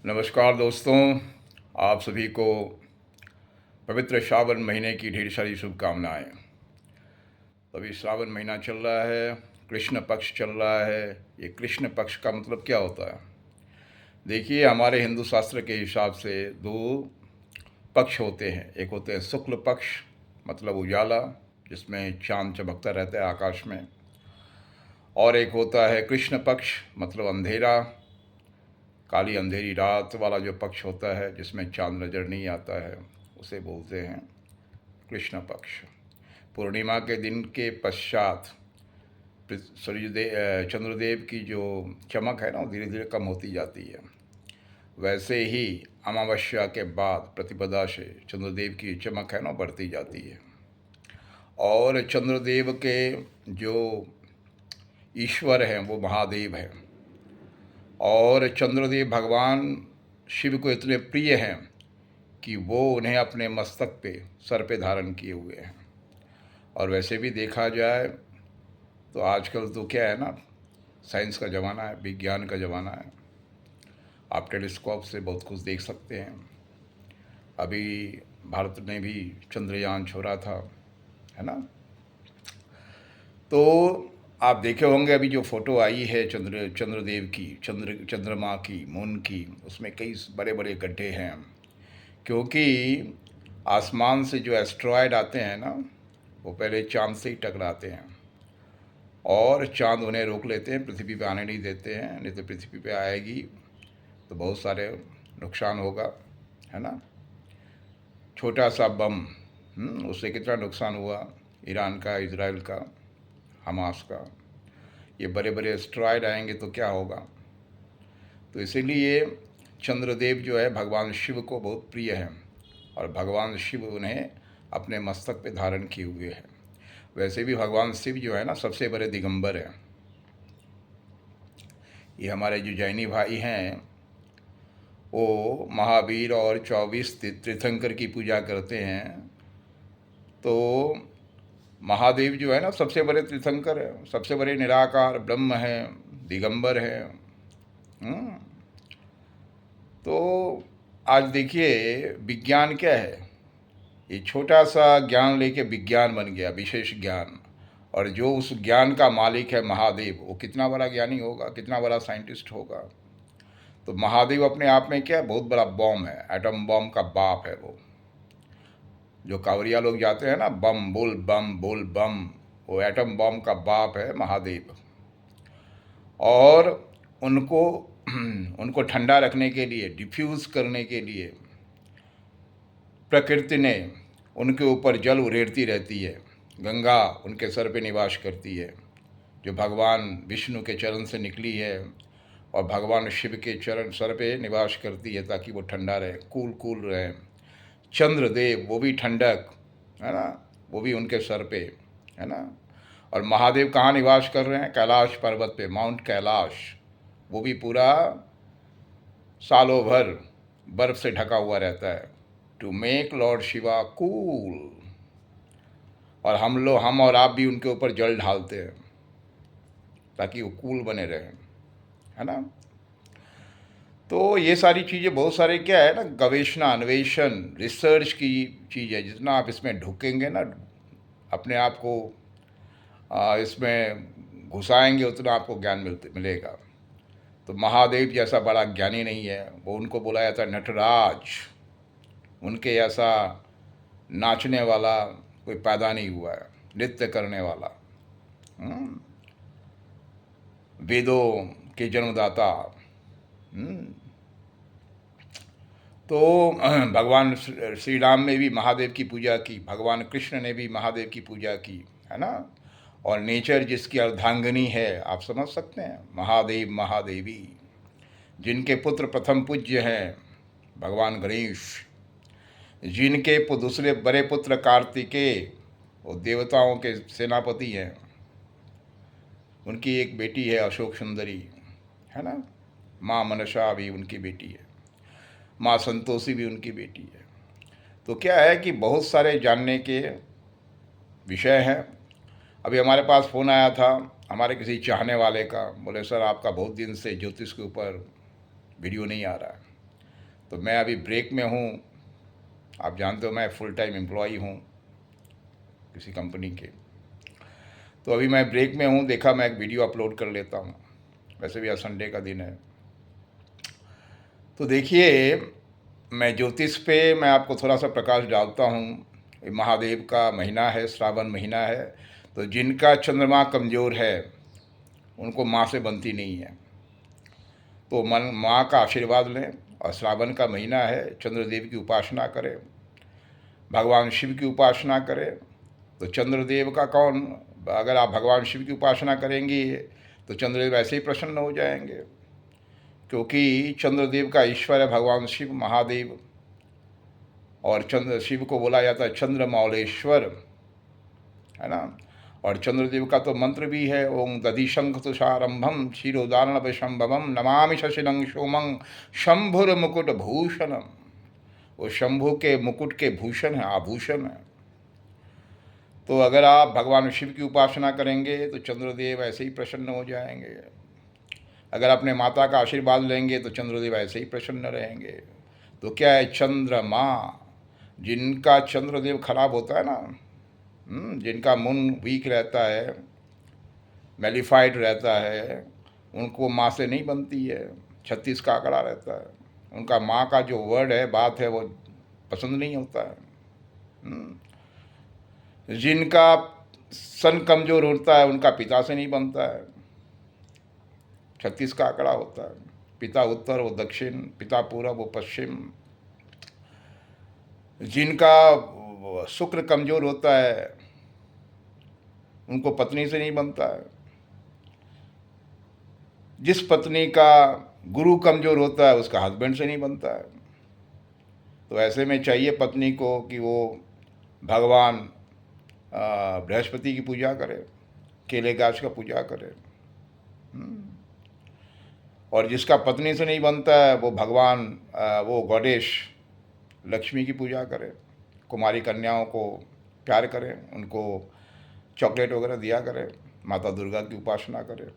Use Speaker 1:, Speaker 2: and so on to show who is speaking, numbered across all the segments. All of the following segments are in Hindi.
Speaker 1: नमस्कार दोस्तों, आप सभी को पवित्र श्रावण महीने की ढेर सारी शुभकामनाएं। अभी श्रावण महीना चल रहा है, कृष्ण पक्ष चल रहा है। ये कृष्ण पक्ष का मतलब क्या होता है? देखिए, हमारे हिंदू शास्त्र के हिसाब से दो पक्ष होते हैं। एक होते हैं शुक्ल पक्ष, मतलब उजाला, जिसमें चांद चमकता रहता है आकाश में। और एक होता है कृष्ण पक्ष, मतलब अंधेरा, काली अंधेरी रात वाला जो पक्ष होता है जिसमें चांद नज़र नहीं आता है, उसे बोलते हैं कृष्ण पक्ष। पूर्णिमा के दिन के पश्चात चंद्रदेव की जो चमक है ना, वो धीरे धीरे कम होती जाती है। वैसे ही अमावस्या के बाद प्रतिपदा से चंद्रदेव की चमक है ना, बढ़ती जाती है। और चंद्रदेव के जो ईश्वर हैं वो महादेव हैं। और चंद्रदेव भगवान शिव को इतने प्रिय हैं कि वो उन्हें अपने मस्तक पे, सर पे धारण किए हुए हैं। और वैसे भी देखा जाए तो आजकल तो क्या है ना, साइंस का ज़माना है, विज्ञान का ज़माना है। आप टेलीस्कोप से बहुत कुछ देख सकते हैं। अभी भारत ने भी चंद्रयान छोड़ा था, है ना। तो आप देखे होंगे अभी जो फ़ोटो आई है चंद्रदेव की, चंद्रमा की, मून की, उसमें कई बड़े बड़े गड्ढे हैं। क्योंकि आसमान से जो एस्ट्रॉयड आते हैं ना, वो पहले चांद से ही टकराते हैं और चांद उन्हें रोक लेते हैं, पृथ्वी पे आने नहीं देते हैं। नहीं तो पृथ्वी पे आएगी तो बहुत सारे नुकसान होगा, है ना। छोटा सा बम, उससे कितना नुकसान हुआ, ईरान का, इजराइल का, हमास का। ये बड़े बड़े एस्ट्रॉयड आएंगे तो क्या होगा। तो इसीलिए चंद्रदेव जो है भगवान शिव को बहुत प्रिय है और भगवान शिव उन्हें अपने मस्तक पे धारण किए हुए हैं। वैसे भी भगवान शिव जो है ना, सबसे बड़े दिगंबर हैं। ये हमारे जो जैनी भाई हैं वो महावीर और 24 तीर्थंकर की पूजा करते हैं। तो महादेव जो है ना, सबसे बड़े तीर्थंकर है, सबसे बड़े निराकार ब्रह्म हैं, दिगंबर हैं। हम्म। तो आज देखिए विज्ञान क्या है, ये छोटा सा ज्ञान लेके विज्ञान बन गया, विशेष ज्ञान। और जो उस ज्ञान का मालिक है महादेव, वो कितना बड़ा ज्ञानी होगा, कितना बड़ा साइंटिस्ट होगा। तो महादेव अपने आप में क्या है, बहुत बड़ा बॉम्ब है, एटम बॉम्ब का बाप है वो। जो कांवरिया लोग जाते हैं ना, बम बोल बम बोल बम, वो एटम बॉम्ब का बाप है महादेव। और उनको उनको ठंडा रखने के लिए, डिफ्यूज़ करने के लिए प्रकृति ने उनके ऊपर जल उड़ेरती रहती है। गंगा उनके सर पे निवास करती है, जो भगवान विष्णु के चरण से निकली है और भगवान शिव के चरण सर पे निवास करती है, ताकि वो ठंडा रहे, कूल कूल रहे। चंद्रदेव वो भी ठंडक, है ना, वो भी उनके सर पे, है ना। और महादेव कहाँ निवास कर रहे हैं? कैलाश पर्वत पे, माउंट कैलाश। वो भी पूरा सालों भर बर्फ से ढका हुआ रहता है, to make Lord Shiva cool. और हम और आप भी उनके ऊपर जल ढालते हैं ताकि वो कूल बने रहें, है ना। तो ये सारी चीज़ें बहुत सारे क्या है ना, गवेषणा, अन्वेषण, रिसर्च की चीज़ है। जितना आप इसमें ढुकेंगे ना, अपने आप को इसमें घुसाएंगे, उतना आपको ज्ञान मिलेगा। तो महादेव जैसा बड़ा ज्ञानी नहीं है वो, उनको बोला जाता है नटराज। उनके ऐसा नाचने वाला कोई पैदा नहीं हुआ है, नृत्य करने वाला। हम्म, वेदों के जन्मदाता। हम्म, तो भगवान श्री राम ने भी महादेव की पूजा की, भगवान कृष्ण ने भी महादेव की पूजा की, है ना। और नेचर जिसकी अर्धांगिनी है, आप समझ सकते हैं, महादेव महादेवी, जिनके पुत्र प्रथम पूज्य हैं भगवान गणेश, जिनके दूसरे बड़े पुत्र कार्तिकेय, वो देवताओं के सेनापति हैं। उनकी एक बेटी है अशोक सुंदरी, है ना। माँ मनसा भी उनकी बेटी है, माँ संतोषी भी उनकी बेटी है। तो क्या है कि बहुत सारे जानने के विषय हैं। अभी हमारे पास फ़ोन आया था हमारे किसी चाहने वाले का, बोले सर आपका बहुत दिन से ज्योतिष के ऊपर वीडियो नहीं आ रहा है। तो मैं अभी ब्रेक में हूँ। आप जानते हो मैं फुल टाइम एम्प्लॉई हूँ किसी कंपनी के। तो अभी मैं ब्रेक में हूँ, देखा मैं एक वीडियो अपलोड कर लेता हूँ। वैसे भी आज संडे का दिन है। तो देखिए, मैं ज्योतिष पे मैं आपको थोड़ा सा प्रकाश डालता हूँ। ये महादेव का महीना है, श्रावण महीना है। तो जिनका चंद्रमा कमज़ोर है उनको माँ से बनती नहीं है। तो मन माँ का आशीर्वाद लें, और श्रावण का महीना है, चंद्रदेव की उपासना करें, भगवान शिव की उपासना करें। तो चंद्रदेव का कौन, अगर आप भगवान शिव की उपासना करेंगी तो चंद्रदेव ऐसे ही प्रसन्न हो जाएंगे, क्योंकि चंद्रदेव का ईश्वर है भगवान शिव, महादेव। और चंद्र शिव को बोला जाता है चंद्रमौलेश्वर, है ना। और चंद्रदेव का तो मंत्र भी है, ओम दधिशंख तुषारंभम क्षीरोदारण विशंभवम नमामि शशिनं सोमं शंभुर मुकुट भूषणम। वो शंभु के मुकुट के भूषण है, आभूषण है। तो अगर आप भगवान शिव की उपासना करेंगे तो चंद्रदेव ऐसे ही प्रसन्न हो जाएंगे। अगर अपने माता का आशीर्वाद लेंगे तो चंद्रदेव ऐसे ही प्रसन्न रहेंगे। तो क्या है, चंद्रमा, जिनका चंद्रदेव खराब होता है ना, जिनका मुंह वीक रहता है, मेलिफाइड रहता है, उनको माँ से नहीं बनती है। 36 का आंकड़ा रहता है। उनका माँ का जो वर्ड है, बात है, वो पसंद नहीं होता है। जिनका सन कमज़ोर होता है उनका पिता से नहीं बनता है। 36 का आंकड़ा होता है। पिता उत्तर, वो दक्षिण, पिता पूरब, वो पश्चिम। जिनका शुक्र कमज़ोर होता है उनको पत्नी से नहीं बनता है। जिस पत्नी का गुरु कमज़ोर होता है उसका हस्बैंड से नहीं बनता है। तो ऐसे में चाहिए पत्नी को कि वो भगवान बृहस्पति की पूजा करे, केले गाछ का पूजा करे। और जिसका पत्नी से नहीं बनता है वो भगवान वो गॉडेश लक्ष्मी की पूजा करे, कुमारी कन्याओं को प्यार करें, उनको चॉकलेट वगैरह दिया करें, माता दुर्गा की उपासना करें।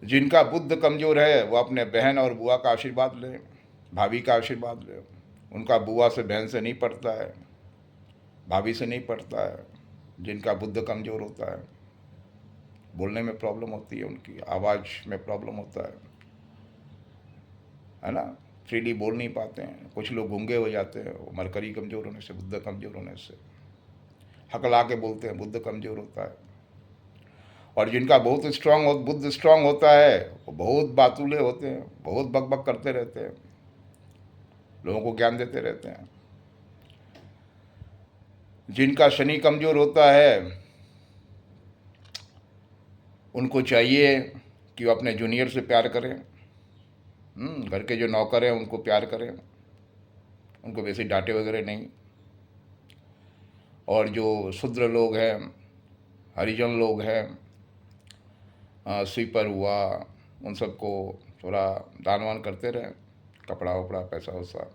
Speaker 1: जिनका बुद्ध कमज़ोर है वो अपने बहन और बुआ का आशीर्वाद लें, भाभी का आशीर्वाद लें। उनका बुआ से, बहन से नहीं पड़ता है, भाभी से नहीं पड़ता है। जिनका बुद्ध कमज़ोर होता है, बोलने में प्रॉब्लम होती है, उनकी आवाज़ में प्रॉब्लम होता है ना, फ्रीली बोल नहीं पाते हैं। कुछ लोग गूंगे हो जाते हैं, वो मरकरी कमज़ोर होने से, बुद्ध कमज़ोर होने से। हकला के बोलते हैं, बुद्ध कमज़ोर होता है। और जिनका बहुत स्ट्रांग बुद्ध स्ट्रांग होता है वो बहुत बातूले होते हैं, बहुत बकबक करते रहते हैं, लोगों को ज्ञान देते रहते हैं। जिनका शनि कमज़ोर होता है उनको चाहिए कि वो अपने जूनियर से प्यार करें। घर के जो नौकर हैं उनको प्यार करें, उनको वैसे डांटे वगैरह नहीं। और जो शूद्र लोग हैं, हरिजन लोग हैं, स्वीपर हुआ, उन सबको थोड़ा दान वान करते रहें, कपड़ा वपड़ा, पैसा वैसा,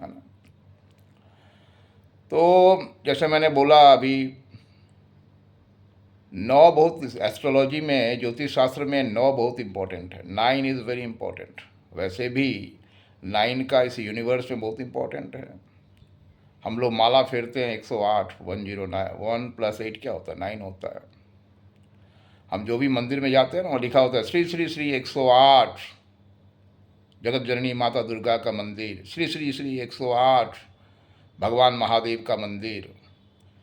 Speaker 1: है ना। तो जैसे मैंने बोला अभी, 9 बहुत, एस्ट्रोलॉजी में, ज्योतिष शास्त्र में 9 बहुत इम्पोर्टेंट है। 9 इज़ वेरी इम्पोर्टेंट। वैसे भी 9 का इस यूनिवर्स में बहुत इम्पोर्टेंट है। हम लोग माला फेरते हैं 108, 109, 1 + 8 क्या होता है, 9 होता है। हम जो भी मंदिर में जाते हैं ना, वहाँ लिखा होता है श्री श्री श्री 108 जगत जननी माता दुर्गा का मंदिर, श्री श्री श्री 108 भगवान महादेव का मंदिर,